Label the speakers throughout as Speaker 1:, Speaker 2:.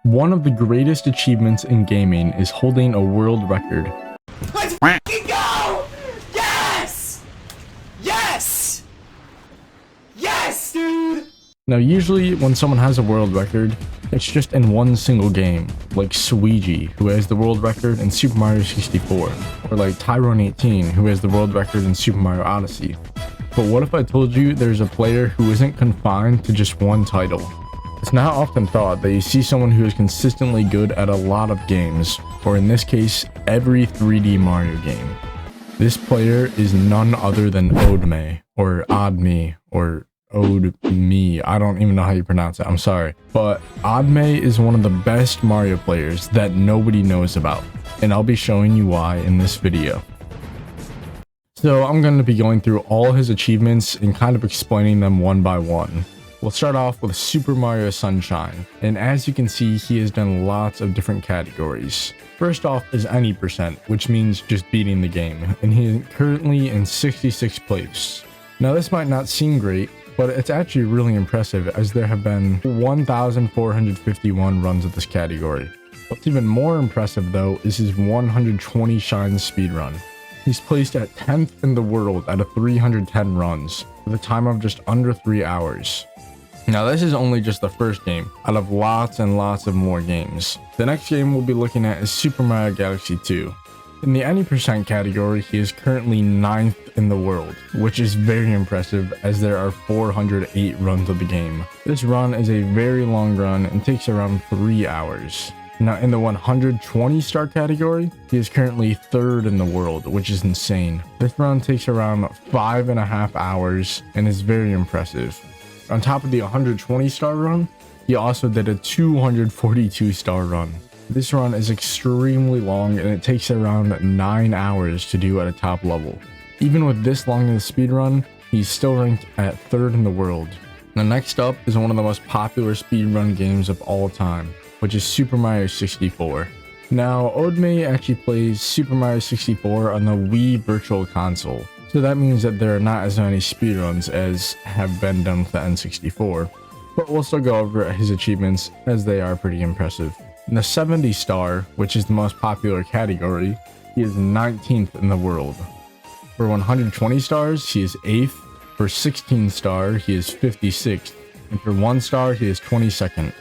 Speaker 1: One of the greatest achievements in gaming is holding a world record.
Speaker 2: Let's f***ing go! Yes! Yes! Yes, dude!
Speaker 1: Now usually when someone has a world record, it's just in one single game, like Luigi, who has the world record in Super Mario 64, or like Tyrone18, who has the world record in Super Mario Odyssey. But what if I told you there's a player who isn't confined to just one title? It's not often thought that you see someone who is consistently good at a lot of games, or in this case, every 3D Mario game. This player is none other than Odme, or Odme, or Ode-me. I don't even know how you pronounce it, I'm sorry. But Odme is one of the best Mario players that nobody knows about, and I'll be showing you why in this video. So I'm going to be going through all his achievements and kind of explaining them one by one. We'll start off with Super Mario Sunshine, and as you can see, he has done lots of different categories. First off is any percent, which means just beating the game, and he is currently in 66th place. Now this might not seem great, but it's actually really impressive as there have been 1,451 runs of this category. What's even more impressive though is his 120 shines speedrun. He's placed at 10th in the world out of 310 runs, with a time of just under 3 hours. Now this is only just the first game, out of lots and lots of more games. The next game we'll be looking at is Super Mario Galaxy 2. In the any percent category, he is currently 9th in the world, which is very impressive as there are 408 runs of the game. This run is a very long run and takes around 3 hours. Now in the 120 star category, he is currently 3rd in the world, which is insane. This run takes around 5.5 hours and is very impressive. On top of the 120 star run, he also did a 242 star run. This run is extremely long and it takes around 9 hours to do at a top level. Even with this long of a speed run, he's still ranked at 3rd in the world. Now next up is one of the most popular speedrun games of all time, which is Super Mario 64. Now Odme actually plays Super Mario 64 on the Wii Virtual Console, so that means that there are not as many speedruns as have been done with the N64, but we'll still go over his achievements as they are pretty impressive. In the 70 star, which is the most popular category, he is 19th in the world. For 120 stars, he is 8th. For 16 star, he is 56th. And for 1 star, he is 22nd.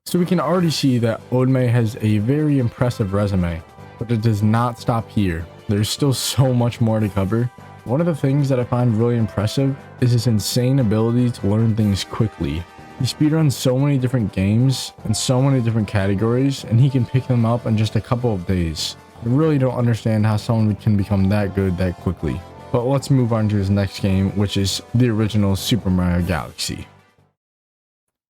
Speaker 1: So we can already see that Odme has a very impressive resume, but it does not stop here. There's still so much more to cover. One of the things that I find really impressive is his insane ability to learn things quickly. He speedruns so many different games and so many different categories, and he can pick them up in just a couple of days. I really don't understand how someone can become that good that quickly. But let's move on to his next game, which is the original Super Mario Galaxy.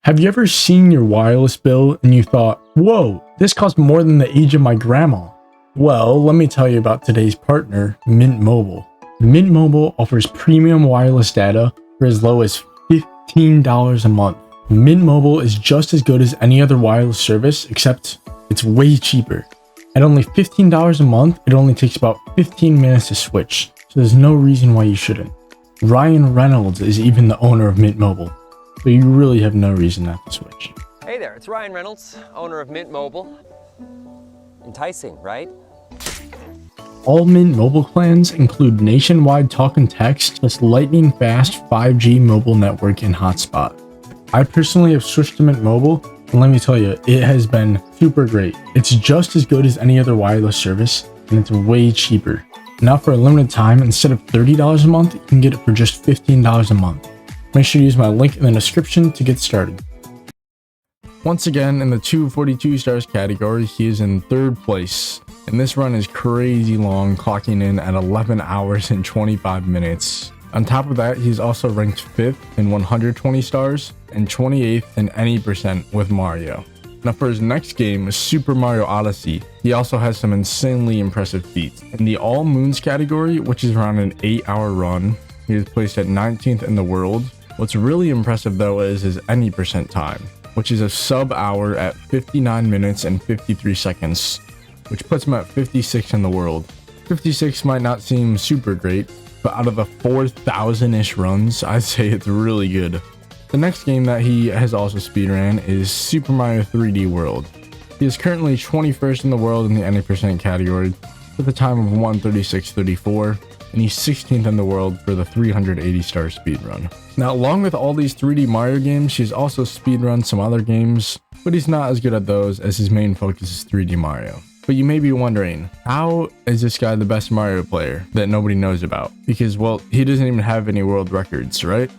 Speaker 1: Have you ever seen your wireless bill and you thought, whoa, this costs more than the age of my grandma? Well, let me tell you about today's partner, Mint Mobile. Mint Mobile offers premium wireless data for as low as $15 a month. Mint Mobile is just as good as any other wireless service, except it's way cheaper. At only $15 a month, it only takes about 15 minutes to switch, so there's no reason why you shouldn't. Ryan Reynolds is even the owner of Mint Mobile, so you really have no reason not to switch.
Speaker 3: Hey there, it's Ryan Reynolds, owner of Mint Mobile. Enticing, right?
Speaker 1: All Mint Mobile plans include nationwide talk and text, plus lightning fast 5G mobile network and hotspot. I personally have switched to Mint Mobile, and let me tell you, it has been super great. It's just as good as any other wireless service, and it's way cheaper. Now for a limited time, instead of $30 a month, you can get it for just $15 a month. Make sure to use my link in the description to get started. Once again, in the 242 stars category, he is in 3rd place. And this run is crazy long, clocking in at 11 hours and 25 minutes. On top of that, he's also ranked 5th in 120 stars and 28th in any percent with Mario. Now for his next game, Super Mario Odyssey, he also has some insanely impressive feats. In the All Moons category, which is around an 8-hour run, he is placed at 19th in the world. What's really impressive though is his any percent time, which is a sub-hour at 59 minutes and 53 seconds. Which puts him at 56 in the world. 56 might not seem super great, but out of the 4,000-ish runs, I'd say it's really good. The next game that he has also speedran is Super Mario 3D World. He is currently 21st in the world in the any percent category with a time of 1:36.34, and he's 16th in the world for the 380 star speedrun. Now, along with all these 3D Mario games, he's also speedrun some other games, but he's not as good at those as his main focus is 3D Mario. But you may be wondering, how is this guy the best Mario player that nobody knows about? Because, well, he doesn't even have any world records, right?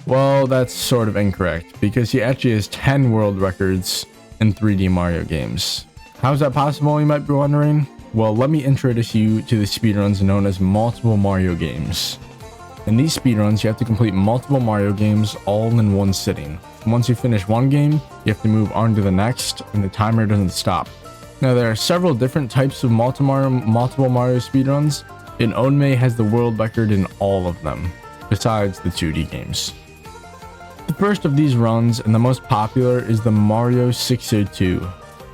Speaker 1: Well, that's sort of incorrect, because he actually has 10 world records in 3D Mario games. How is that possible, you might be wondering? Well, let me introduce you to the speedruns known as multiple Mario games. In these speedruns, you have to complete multiple Mario games all in one sitting. Once you finish one game, you have to move on to the next, and the timer doesn't stop. Now, there are several different types of multiple Mario speedruns, and Odme has the world record in all of them, besides the 2D games. The first of these runs, and the most popular, is the Mario 602.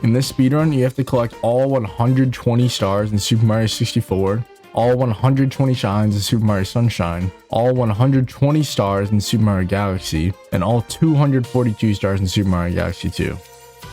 Speaker 1: In this speedrun, you have to collect all 120 stars in Super Mario 64, all 120 shines in Super Mario Sunshine, all 120 stars in Super Mario Galaxy, and all 242 stars in Super Mario Galaxy 2.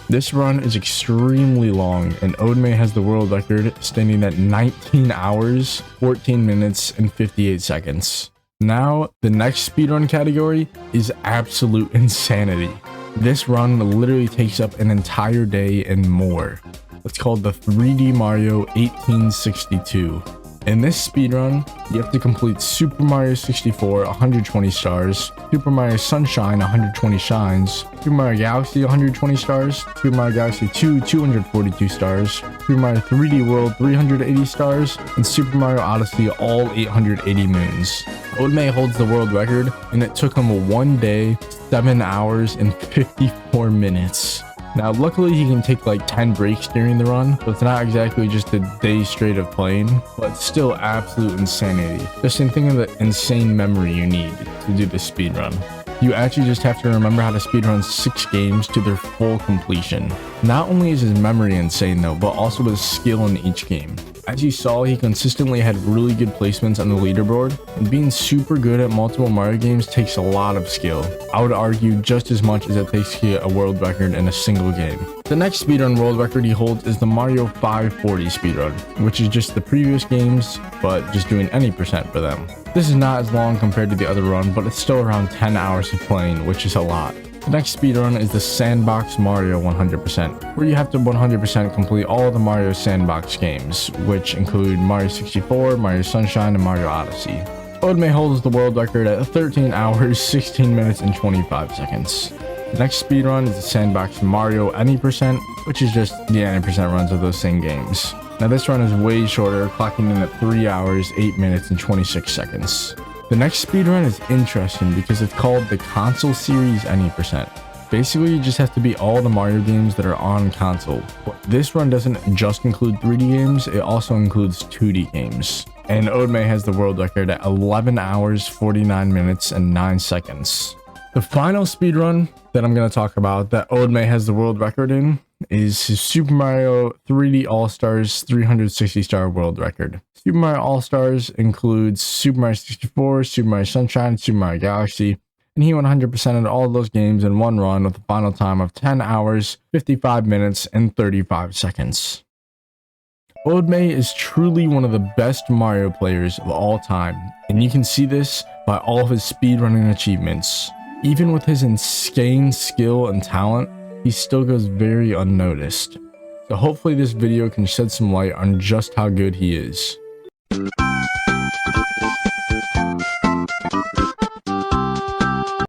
Speaker 1: This run is extremely long, and Odme has the world record, standing at 19 hours, 14 minutes, and 58 seconds. Now, the next speedrun category is absolute insanity. This run literally takes up an entire day and more. It's called the 3D Mario 1862. In this speedrun, you have to complete Super Mario 64 120 stars, Super Mario Sunshine 120 shines, Super Mario Galaxy 120 stars, Super Mario Galaxy 2 242 stars, Super Mario 3D World 380 stars, and Super Mario Odyssey all 880 moons. Odme holds the world record, and it took him 1 day, 7 hours, and 54 minutes. Now, luckily, he can take like 10 breaks during the run, so it's not exactly just a day straight of playing, but still absolute insanity. Just think of the insane memory you need to do this speedrun. You actually just have to remember how to speedrun 6 games to their full completion. Not only is his memory insane though, but also his skill in each game. As you saw, he consistently had really good placements on the leaderboard, and being super good at multiple Mario games takes a lot of skill. I would argue just as much as it takes to get a world record in a single game. The next speedrun world record he holds is the Mario 540 speedrun, which is just the previous games, but just doing any percent for them. This is not as long compared to the other run, but it's still around 10 hours of playing, which is a lot. The next speedrun is the Sandbox Mario 100%, where you have to 100% complete all of the Mario Sandbox games, which include Mario 64, Mario Sunshine, and Mario Odyssey. Odme holds the world record at 13 hours, 16 minutes, and 25 seconds. The next speedrun is the Sandbox Mario Any%, which is just the Any% runs of those same games. Now this run is way shorter, clocking in at 3 hours, 8 minutes, and 26 seconds. The next speedrun is interesting because it's called the Console Series Any%. Basically, you just have to beat all the Mario games that are on console. But this run doesn't just include 3D games, it also includes 2D games. And Odme has the world record at 11 hours, 49 minutes, and 9 seconds. The final speedrun that I'm going to talk about that Odme has the world record in is his Super Mario 3D All-Stars 360 star world record. Super Mario All-Stars includes Super Mario 64, Super Mario Sunshine, Super Mario Galaxy, and he 100%ed all of those games in one run with a final time of 10 hours, 55 minutes, and 35 seconds. Odme is truly one of the best Mario players of all time, and you can see this by all of his speedrunning achievements. Even with his insane skill and talent, he still goes very unnoticed. So hopefully this video can shed some light on just how good he is.